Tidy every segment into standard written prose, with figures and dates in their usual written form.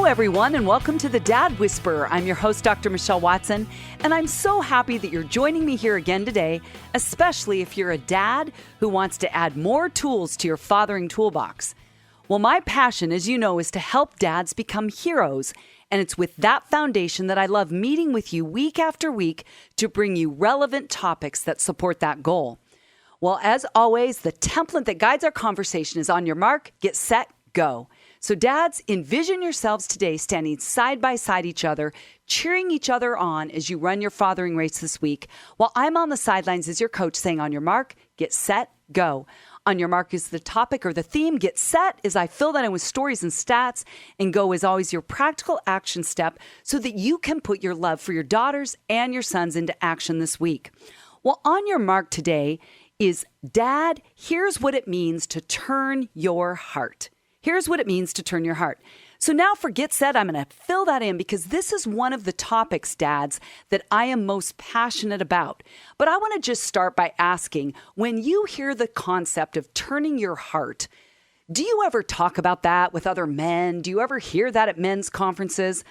everyone, and welcome to the Dad Whisperer. I'm your host, Dr. Michelle Watson, and I'm so happy that you're joining me here again today, especially if you're a dad who wants to add more tools to your fathering toolbox. Well, my passion, as you know, is to help dads become heroes, and it's with that foundation that I love meeting with you week after week to bring you relevant topics that support that goal. Well, as always, the template that guides our conversation is on your mark, get set, go. So dads, envision yourselves today standing side by side each other, cheering each other on as you run your fathering race this week, while I'm on the sidelines as your coach saying on your mark, get set, go. On your mark is the topic or the theme, get set as I fill that in with stories and stats, and go is always your practical action step so that you can put your love for your daughters and your sons into action this week. Well, on your mark today is, Dad, here's what it means to turn your heart. Here's what it means to turn your heart. So now for Get Set, I'm going to fill that in because this is one of the topics, dads, that I am most passionate about. But I want to just start by asking, when you hear the concept of turning your heart, do you ever talk about that with other men? Do you ever hear that at men's conferences?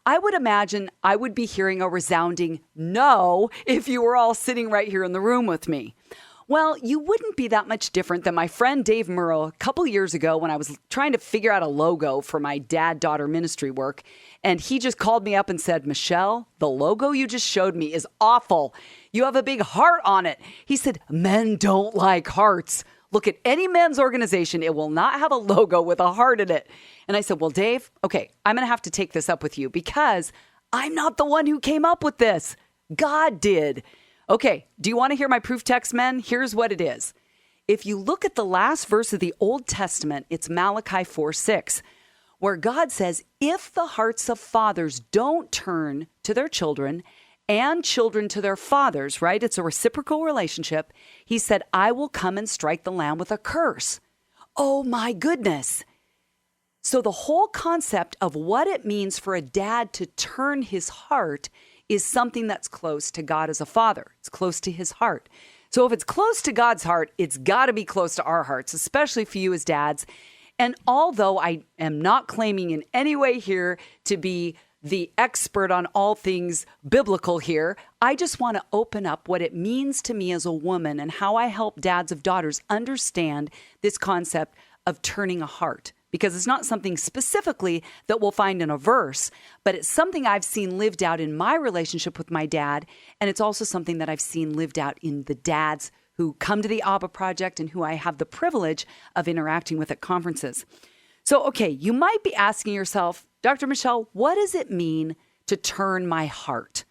I would imagine I would be hearing a resounding no if you were all sitting right here in the room with me. Well, you wouldn't be that much different than my friend Dave Murrow a couple years ago when I was trying to figure out a logo for my dad-daughter ministry work. And he just called me up and said, Michelle, the logo you just showed me is awful. You have a big heart on it. He said, men don't like hearts. Look at any men's organization. It will not have a logo with a heart in it. And I said, well, Dave, okay, I'm going to have to take this up with you because I'm not the one who came up with this. God did. Okay, do you want to hear my proof text, men? Here's what it is. If you look at the last verse of the Old Testament, it's Malachi 4:6, where God says, if the hearts of fathers don't turn to their children and children to their fathers, right? It's a reciprocal relationship. He said, I will come and strike the land with a curse. Oh my goodness. So the whole concept of what it means for a dad to turn his heart is something that's close to God as a father. It's close to his heart. So if it's close to God's heart, it's got to be close to our hearts, especially for you as dads. And although I am not claiming in any way here to be the expert on all things biblical here, I just want to open up what it means to me as a woman and how I help dads of daughters understand this concept of turning a heart. Because it's not something specifically that we'll find in a verse, but it's something I've seen lived out in my relationship with my dad, and it's also something that I've seen lived out in the dads who come to the Abba Project and who I have the privilege of interacting with at conferences. So, okay, you might be asking yourself, Dr. Michelle, what does it mean to turn my heart?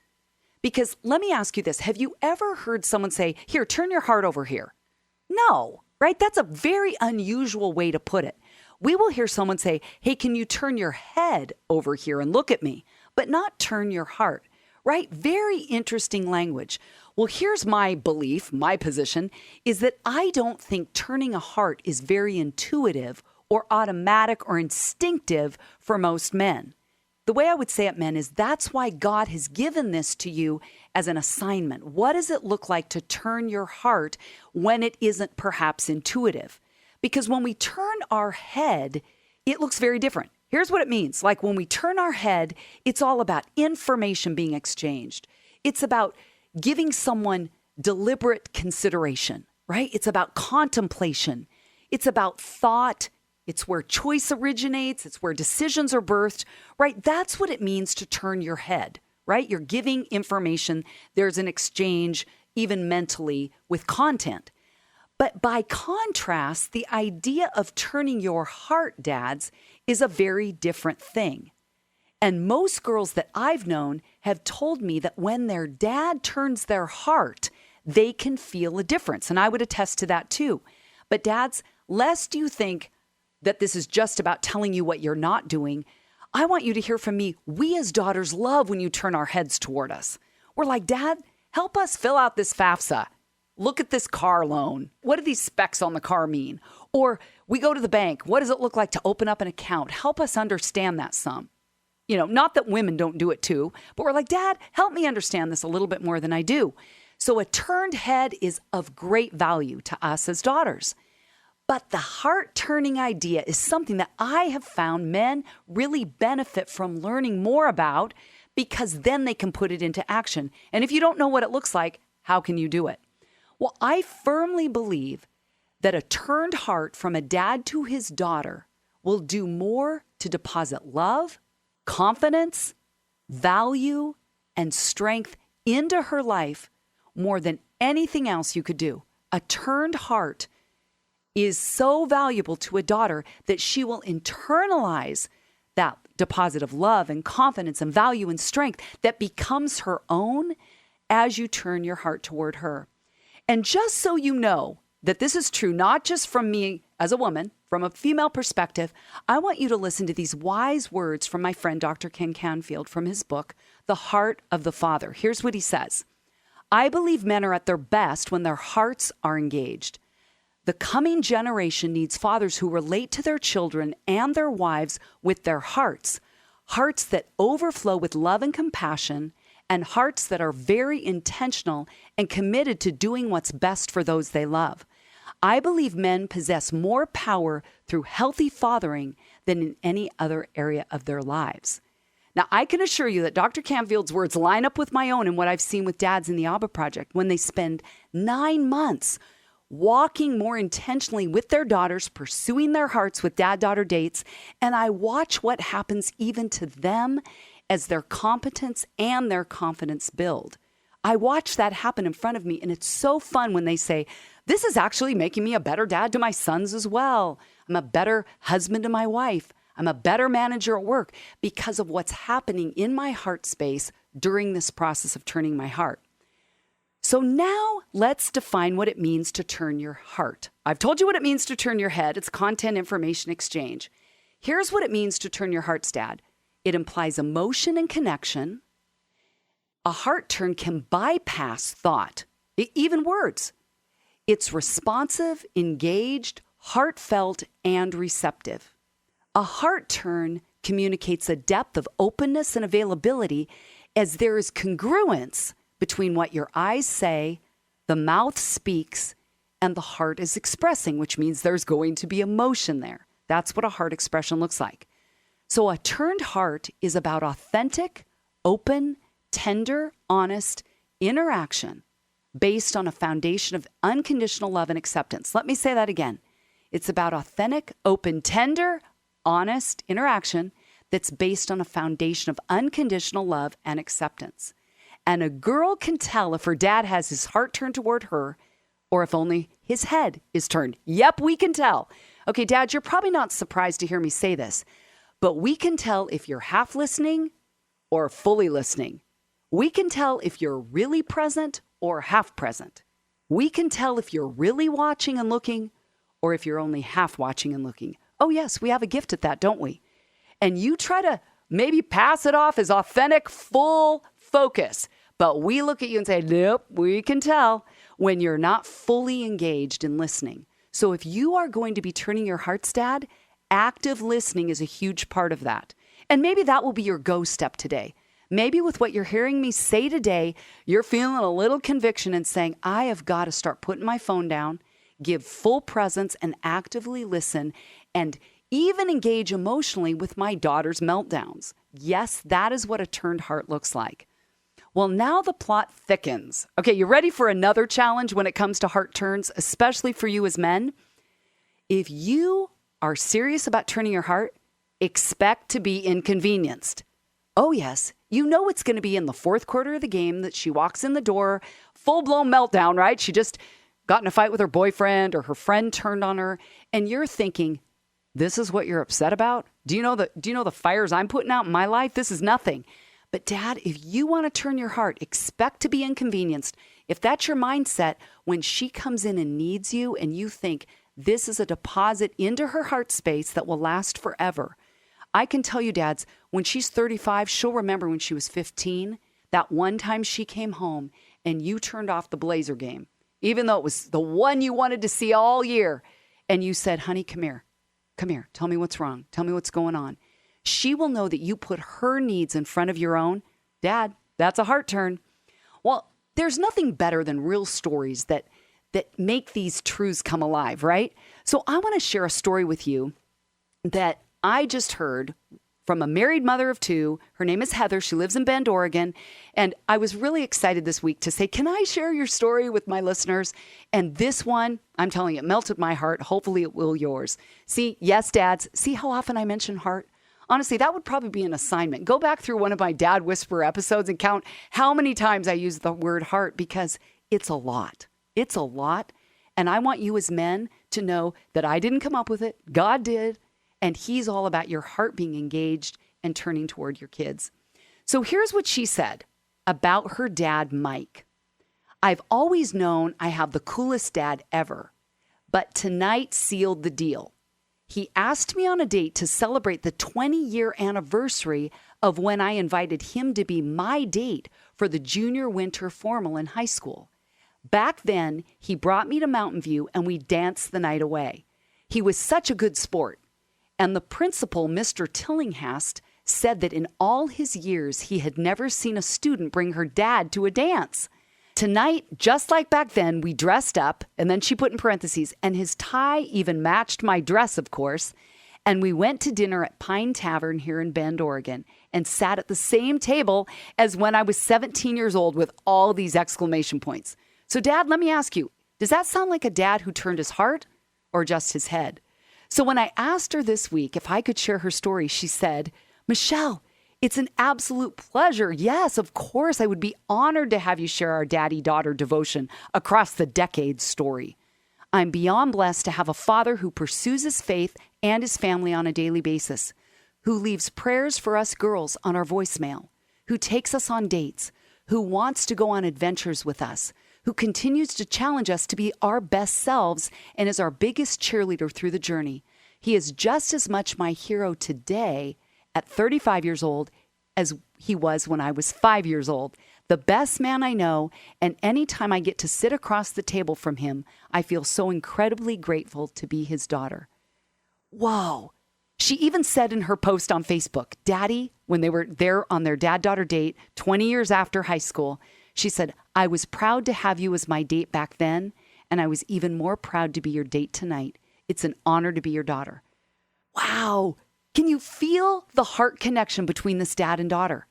Because let me ask you this. Have you ever heard someone say, here, turn your heart over here? No, right? That's a very unusual way to put it. We will hear someone say, hey, can you turn your head over here and look at me, but not turn your heart, right? Very interesting language. Well, here's my belief, my position, is that I don't think turning a heart is very intuitive or automatic or instinctive for most men. The way I would say it, men, is that's why God has given this to you as an assignment. What does it look like to turn your heart when it isn't perhaps intuitive? Because when we turn our head, it looks very different. Here's what it means. Like when we turn our head, it's all about information being exchanged. It's about giving someone deliberate consideration, right? It's about contemplation. It's about thought. It's where choice originates. It's where decisions are birthed, right? That's what it means to turn your head, right? You're giving information. There's an exchange, even mentally, with content. But by contrast, the idea of turning your heart, dads, is a very different thing. And most girls that I've known have told me that when their dad turns their heart, they can feel a difference. And I would attest to that too. But dads, lest you think that this is just about telling you what you're not doing, I want you to hear from me. We as daughters love when you turn our heads toward us. We're like, Dad, help us fill out this FAFSA. Look at this car loan. What do these specs on the car mean? Or we go to the bank. What does it look like to open up an account? Help us understand that some. You know, not that women don't do it too, but we're like, Dad, help me understand this a little bit more than I do. So a turned head is of great value to us as daughters. But the heart-turning idea is something that I have found men really benefit from learning more about because then they can put it into action. And if you don't know what it looks like, how can you do it? Well, I firmly believe that a turned heart from a dad to his daughter will do more to deposit love, confidence, value, and strength into her life more than anything else you could do. A turned heart is so valuable to a daughter that she will internalize that deposit of love and confidence and value and strength that becomes her own as you turn your heart toward her. And just so you know that this is true, not just from me as a woman, from a female perspective, I want you to listen to these wise words from my friend, Dr. Ken Canfield, from his book, The Heart of the Father. Here's what he says. I believe men are at their best when their hearts are engaged. The coming generation needs fathers who relate to their children and their wives with their hearts, hearts that overflow with love and compassion, and hearts that are very intentional and committed to doing what's best for those they love. I believe men possess more power through healthy fathering than in any other area of their lives. Now, I can assure you that Dr. Canfield's words line up with my own and what I've seen with dads in the Abba Project when they spend 9 months walking more intentionally with their daughters, pursuing their hearts with dad-daughter dates, and I watch what happens even to them as their competence and their confidence build. I watch that happen in front of me, and it's so fun when they say, this is actually making me a better dad to my sons as well. I'm a better husband to my wife. I'm a better manager at work because of what's happening in my heart space during this process of turning my heart. So now let's define what it means to turn your heart. I've told you what it means to turn your head. It's content information exchange. Here's what it means to turn your heart's dad. It implies emotion and connection. A heart turn can bypass thought, even words. It's responsive, engaged, heartfelt, and receptive. A heart turn communicates a depth of openness and availability as there is congruence between what your eyes say, the mouth speaks, and the heart is expressing, which means there's going to be emotion there. That's what a heart expression looks like. So a turned heart is about authentic, open, tender, honest interaction based on a foundation of unconditional love and acceptance. Let me say that again. It's about authentic, open, tender, honest interaction that's based on a foundation of unconditional love and acceptance. And a girl can tell if her dad has his heart turned toward her or if only his head is turned. Yep, we can tell. Okay, Dad, you're probably not surprised to hear me say this, but we can tell if you're half listening or fully listening. We can tell if you're really present or half present. We can tell if you're really watching and looking or if you're only half watching and looking. Oh, yes, we have a gift at that, don't we? And you try to maybe pass it off as authentic, full focus. But we look at you and say, nope, we can tell when you're not fully engaged in listening. So if you are going to be turning your heart's dad, active listening is a huge part of that. And maybe that will be your go step today. Maybe with what you're hearing me say today, you're feeling a little conviction and saying, I have got to start putting my phone down, give full presence and actively listen and even engage emotionally with my daughter's meltdowns. Yes, that is what a turned heart looks like. Well, now the plot thickens. Okay, you ready for another challenge when it comes to heart turns, especially for you as men? If you are serious about turning your heart, expect to be inconvenienced. Oh, yes, you know it's going to be in the fourth quarter of the game that she walks in the door, full-blown meltdown, right? She just got in a fight with her boyfriend or her friend turned on her, and you're thinking, this is what you're upset about? Do you know the fires I'm putting out in my life? This is nothing. But Dad, if you want to turn your heart, expect to be inconvenienced. If that's your mindset, when she comes in and needs you and you think this is a deposit into her heart space that will last forever, I can tell you, dads, when she's 35, she'll remember when she was 15, that one time she came home and you turned off the Blazer game, even though it was the one you wanted to see all year. And you said, honey, come here, tell me what's wrong. Tell me what's going on. She will know that you put her needs in front of your own. Dad, that's a heart turn. Well, there's nothing better than real stories that that make these truths come alive, right? So I want to share a story with you that I just heard from a married mother of two. Her name is Heather. She lives in Bend, Oregon. And I was really excited this week to say, can I share your story with my listeners? And this one, I'm telling you, it melted my heart. Hopefully it will yours. See, yes, dads, see how often I mention heart? Honestly, that would probably be an assignment. Go back through one of my Dad Whisperer episodes and count how many times I use the word heart, because it's a lot. It's a lot. And I want you as men to know that I didn't come up with it. God did. And he's all about your heart being engaged and turning toward your kids. So here's what she said about her dad, Mike. I've always known I have the coolest dad ever, but tonight sealed the deal. He asked me on a date to celebrate the 20-year anniversary of when I invited him to be my date for the junior winter formal in high school. Back then, he brought me to Mountain View and we danced the night away. He was such a good sport. And the principal, Mr. Tillinghast, said that in all his years, he had never seen a student bring her dad to a dance. Tonight, just like back then, we dressed up, and then she put in parentheses, and his tie even matched my dress, of course. And we went to dinner at Pine Tavern here in Bend, Oregon, and sat at the same table as when I was 17 years old with all these exclamation points. So, Dad, let me ask you, does that sound like a dad who turned his heart or just his head? So when I asked her this week if I could share her story, she said, Michelle, it's an absolute pleasure. Yes, of course, I would be honored to have you share our daddy-daughter devotion across the decades story. I'm beyond blessed to have a father who pursues his faith and his family on a daily basis, who leaves prayers for us girls on our voicemail, who takes us on dates, who wants to go on adventures with us, who continues to challenge us to be our best selves and is our biggest cheerleader through the journey. He is just as much my hero today at 35 years old as he was when I was 5 years old. The best man I know, and anytime I get to sit across the table from him, I feel so incredibly grateful to be his daughter. Whoa. She even said in her post on Facebook, Daddy, when they were there on their dad-daughter date 20 years after high school, she said, I was proud to have you as my date back then, and I was even more proud to be your date tonight. It's an honor to be your daughter. Wow. Can you feel the heart connection between this dad and daughter?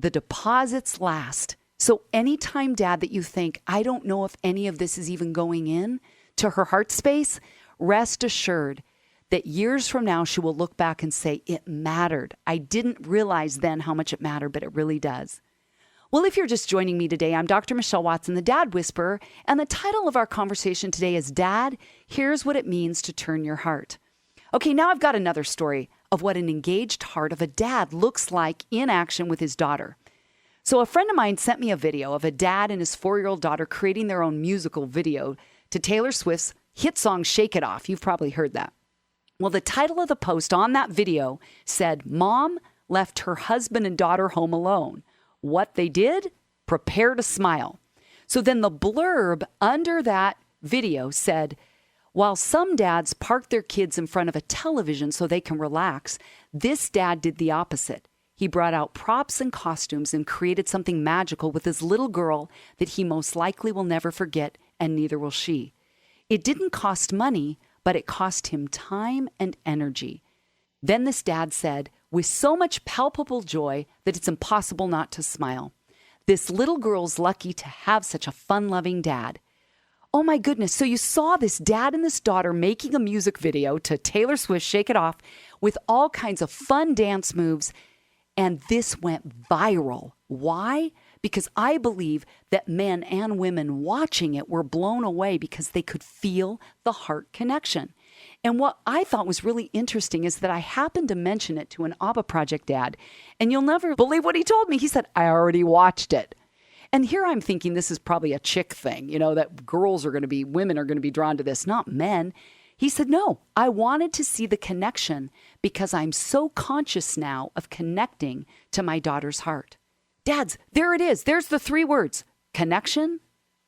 The deposits last. So anytime, Dad, that you think, I don't know if any of this is even going in to her heart space, rest assured that years from now, she will look back and say, it mattered. I didn't realize then how much it mattered, but it really does. Well, if you're just joining me today, I'm Dr. Michelle Watson, the Dad Whisperer, and the title of our conversation today is Dad, Here's What It Means to Turn Your Heart. Okay, now I've got another story of what an engaged heart of a dad looks like in action with his daughter. So a friend of mine sent me a video of a dad and his 4-year-old daughter creating their own musical video to Taylor Swift's hit song, Shake It Off. You've probably heard that. Well, the title of the post on that video said, Mom left her husband and daughter home alone. What they did? Prepare to smile. So then the blurb under that video said, while some dads park their kids in front of a television so they can relax, this dad did the opposite. He brought out props and costumes and created something magical with his little girl that he most likely will never forget, and neither will she. It didn't cost money, but it cost him time and energy. Then this dad said, with so much palpable joy that it's impossible not to smile. This little girl's lucky to have such a fun-loving dad. Oh my goodness, so you saw this dad and this daughter making a music video to Taylor Swift, Shake It Off, with all kinds of fun dance moves, and this went viral. Why? Because I believe that men and women watching it were blown away because they could feel the heart connection. And what I thought was really interesting is that I happened to mention it to an ABBA Project dad, and you'll never believe what he told me. He said, I already watched it. And here I'm thinking this is probably a chick thing, that women are going to be drawn to this, not men. He said, no, I wanted to see the connection because I'm so conscious now of connecting to my daughter's heart. Dads, there it is. There's the 3 words, connection,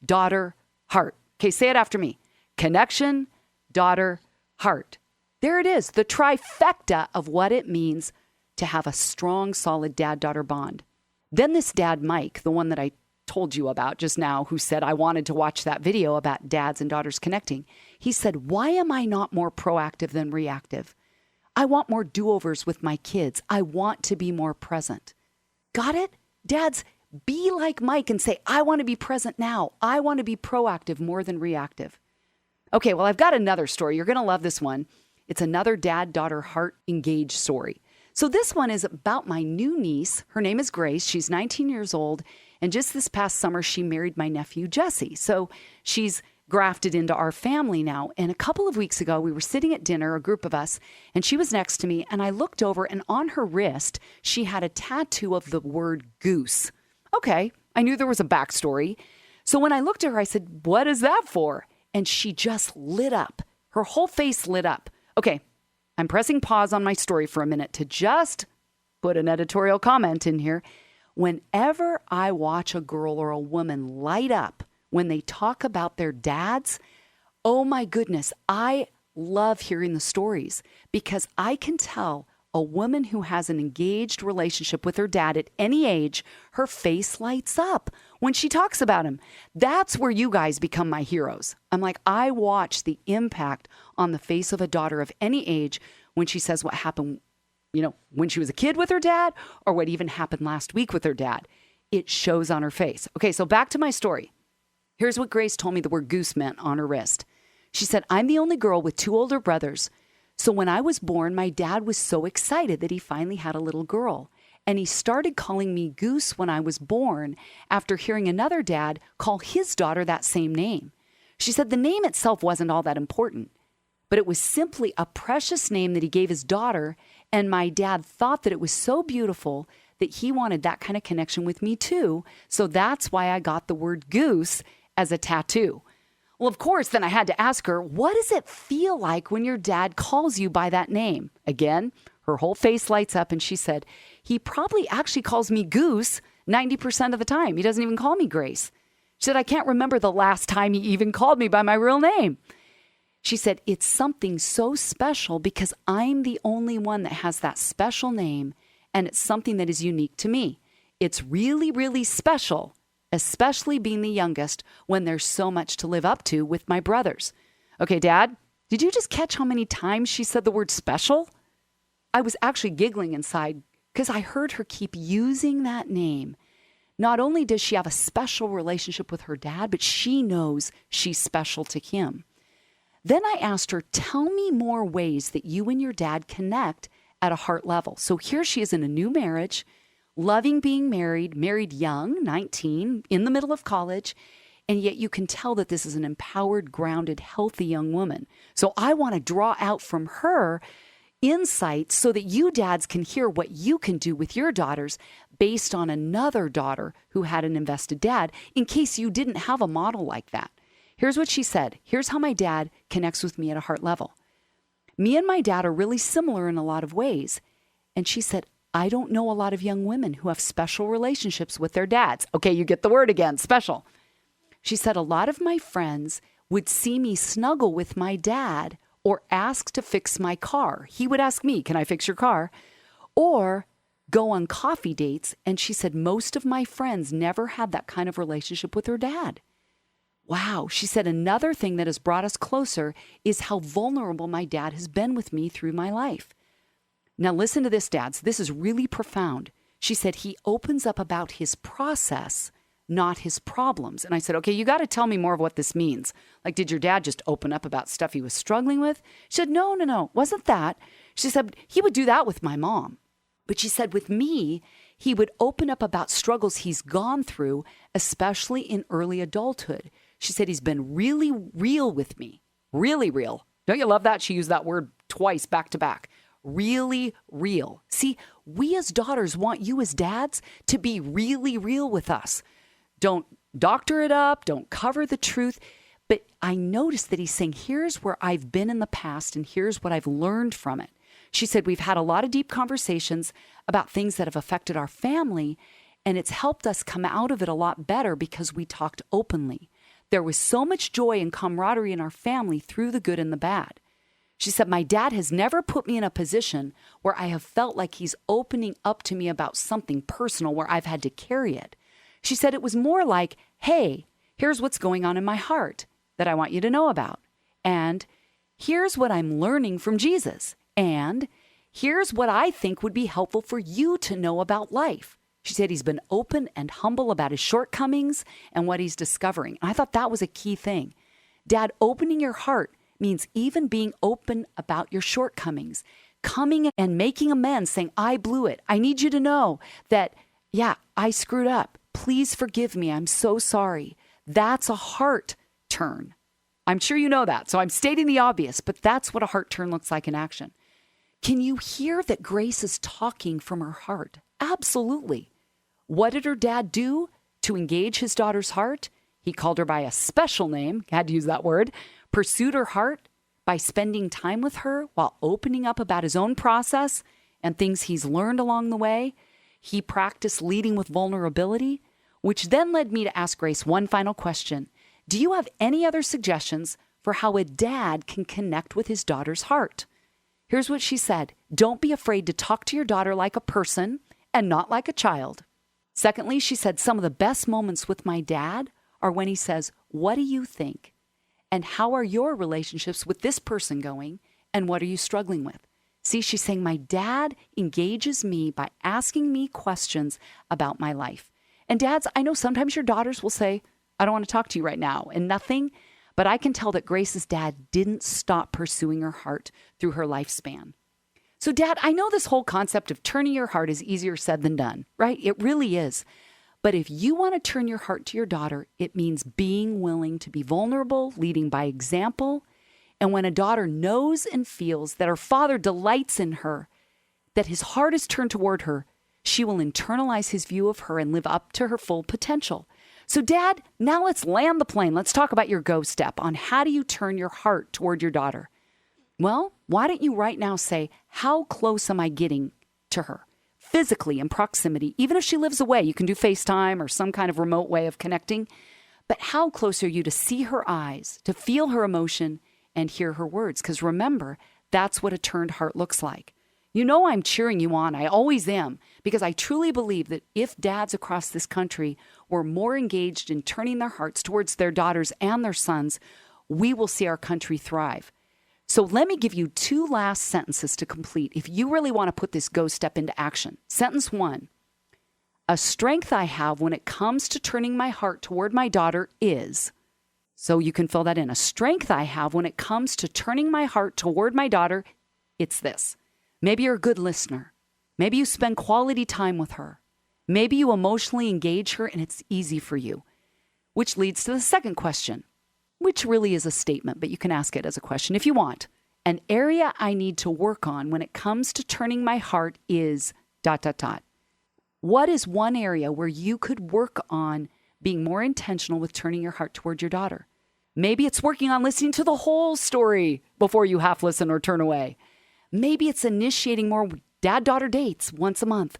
daughter, heart. Okay, say it after me. Connection, daughter, heart. There it is, the trifecta of what it means to have a strong, solid dad-daughter bond. Then this dad, Mike, the one that I told you about just now, who said I wanted to watch that video about dads and daughters connecting. He said, why am I not more proactive than reactive? I want more do-overs with my kids. I want to be more present. Got it? Dads, be like Mike and say, I want to be present now. I want to be proactive more than reactive. Okay, well, I've got another story. You're going to love this one. It's another dad-daughter heart engaged story. So this one is about my new niece. Her name is Grace. She's 19 years old. And just this past summer, she married my nephew, Jesse. So she's grafted into our family now. And a couple of weeks ago, we were sitting at dinner, a group of us, and she was next to me. And I looked over, and on her wrist, she had a tattoo of the word goose. Okay, I knew there was a backstory. So when I looked at her, I said, what is that for? And she just lit up. Her whole face lit up. Okay, I'm pressing pause on my story for a minute to just put an editorial comment in here. Whenever I watch a girl or a woman light up when they talk about their dads, oh my goodness, I love hearing the stories because I can tell a woman who has an engaged relationship with her dad at any age, her face lights up when she talks about him. That's where you guys become my heroes. I'm like, I watch the impact on the face of a daughter of any age when she says what happened, when she was a kid with her dad or what even happened last week with her dad. It shows on her face. Okay, so back to my story. Here's what Grace told me the word goose meant on her wrist. She said, I'm the only girl with 2 older brothers. So when I was born, my dad was so excited that he finally had a little girl. And he started calling me Goose when I was born after hearing another dad call his daughter that same name. She said the name itself wasn't all that important, but it was simply a precious name that he gave his daughter. And my dad thought that it was so beautiful that he wanted that kind of connection with me too. So that's why I got the word goose as a tattoo. Well, of course, then I had to ask her, what does it feel like when your dad calls you by that name? Again, her whole face lights up and she said, he probably actually calls me Goose 90% of the time. He doesn't even call me Grace. She said, I can't remember the last time he even called me by my real name. She said, it's something so special because I'm the only one that has that special name and it's something that is unique to me. It's really, really special, especially being the youngest when there's so much to live up to with my brothers. Okay, Dad, did you just catch how many times she said the word special? I was actually giggling inside because I heard her keep using that name. Not only does she have a special relationship with her dad, but she knows she's special to him. Then I asked her, tell me more ways that you and your dad connect at a heart level. So here she is in a new marriage, loving being married young, 19, in the middle of college, and yet you can tell that this is an empowered, grounded, healthy young woman. So I want to draw out from her insights so that you dads can hear what you can do with your daughters based on another daughter who had an invested dad, in case you didn't have a model like that. Here's what she said. Here's how my dad connects with me at a heart level. Me and my dad are really similar in a lot of ways. And she said, I don't know a lot of young women who have special relationships with their dads. Okay, you get the word again, special. She said, a lot of my friends would see me snuggle with my dad or ask to fix my car. He would ask me, can I fix your car? Or go on coffee dates. And she said, most of my friends never had that kind of relationship with her dad. Wow. She said, another thing that has brought us closer is how vulnerable my dad has been with me through my life. Now listen to this, dads. This is really profound. She said, he opens up about his process, not his problems. And I said, okay, you got to tell me more of what this means. Like, did your dad just open up about stuff he was struggling with? She said, no, wasn't that. She said, he would do that with my mom. But she said, with me, he would open up about struggles he's gone through, especially in early adulthood. She said, he's been really real with me. Really real. Don't you love that? She used that word twice back to back. Really real. See, we as daughters want you as dads to be really real with us. Don't doctor it up. Don't cover the truth. But I noticed that he's saying, here's where I've been in the past and here's what I've learned from it. She said, we've had a lot of deep conversations about things that have affected our family, and it's helped us come out of it a lot better because we talked openly. There was so much joy and camaraderie in our family through the good and the bad. She said, my dad has never put me in a position where I have felt like he's opening up to me about something personal where I've had to carry it. She said it was more like, hey, here's what's going on in my heart that I want you to know about. And here's what I'm learning from Jesus. And here's what I think would be helpful for you to know about life. She said he's been open and humble about his shortcomings and what he's discovering. And I thought that was a key thing. Dad, opening your heart means even being open about your shortcomings, coming and making amends, saying, I blew it. I need you to know that, yeah, I screwed up. Please forgive me. I'm so sorry. That's a heart turn. I'm sure you know that. So I'm stating the obvious, but that's what a heart turn looks like in action. Can you hear that Grace is talking from her heart? Absolutely. What did her dad do to engage his daughter's heart? He called her by a special name, had to use that word, pursued her heart by spending time with her while opening up about his own process and things he's learned along the way. He practiced leading with vulnerability, which then led me to ask Grace one final question. Do you have any other suggestions for how a dad can connect with his daughter's heart? Here's what she said. Don't be afraid to talk to your daughter like a person and not like a child. Secondly, she said, some of the best moments with my dad are when he says, what do you think? And how are your relationships with this person going? And what are you struggling with? See, she's saying my dad engages me by asking me questions about my life. And dads, I know sometimes your daughters will say, I don't want to talk to you right now, and nothing. But I can tell that Grace's dad didn't stop pursuing her heart through her lifespan. So Dad, I know this whole concept of turning your heart is easier said than done, right? It really is. But if you want to turn your heart to your daughter, it means being willing to be vulnerable, leading by example. And when a daughter knows and feels that her father delights in her, that his heart is turned toward her, she will internalize his view of her and live up to her full potential. So Dad, now let's land the plane. Let's talk about your go step on how do you turn your heart toward your daughter. Well, why don't you right now say, how close am I getting to her? Physically in proximity, even if she lives away, you can do FaceTime or some kind of remote way of connecting. But how close are you to see her eyes, to feel her emotion and hear her words? Because remember, that's what a turned heart looks like. You know I'm cheering you on. I always am, because I truly believe that if dads across this country were more engaged in turning their hearts towards their daughters and their sons, we will see our country thrive. So let me give you two last sentences to complete if you really want to put this go step into action. Sentence 1, a strength I have when it comes to turning my heart toward my daughter is, so you can fill that in. A strength I have when it comes to turning my heart toward my daughter, it's this. Maybe you're a good listener. Maybe you spend quality time with her. Maybe you emotionally engage her and it's easy for you. Which leads to the second question, which really is a statement, but you can ask it as a question if you want. An area I need to work on when it comes to turning my heart is ... What is one area where you could work on being more intentional with turning your heart toward your daughter? Maybe it's working on listening to the whole story before you half listen or turn away. Maybe it's initiating more dad-daughter dates once a month,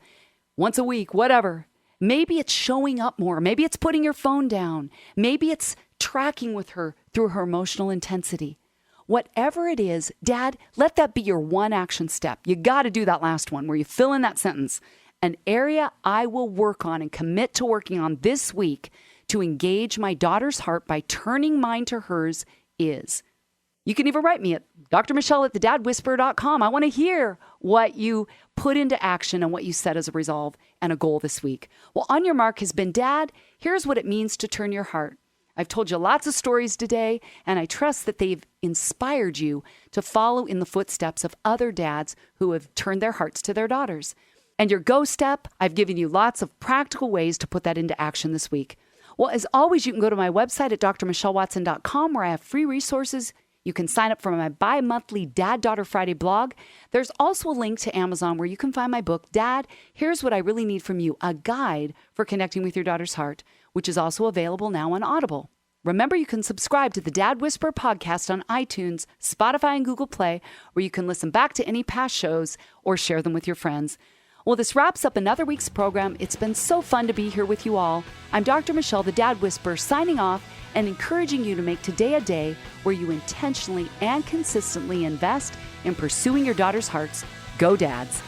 once a week, whatever. Maybe it's showing up more. Maybe it's putting your phone down. Maybe it's tracking with her through her emotional intensity. Whatever it is, Dad, let that be your one action step. You got to do that last one where you fill in that sentence. An area I will work on and commit to working on this week to engage my daughter's heart by turning mine to hers is. You can even write me at drmichelle@thedadwhisperer.com. I want to hear what you put into action and what you set as a resolve and a goal this week. Well, On Your Mark has been Dad. Here's what it means to turn your heart. I've told you lots of stories today, and I trust that they've inspired you to follow in the footsteps of other dads who have turned their hearts to their daughters. And your go step, I've given you lots of practical ways to put that into action this week. Well, as always, you can go to my website at drmichellewatson.com where I have free resources. You can sign up for my bi-monthly Dad-Daughter Friday blog. There's also a link to Amazon where you can find my book, Dad, Here's What I Really Need From You, a guide for connecting with your daughter's heart, which is also available now on Audible. Remember, you can subscribe to the Dad Whisperer podcast on iTunes, Spotify, and Google Play, where you can listen back to any past shows or share them with your friends. Well, this wraps up another week's program. It's been so fun to be here with you all. I'm Dr. Michelle, the Dad Whisperer, signing off and encouraging you to make today a day where you intentionally and consistently invest in pursuing your daughter's hearts. Go Dads!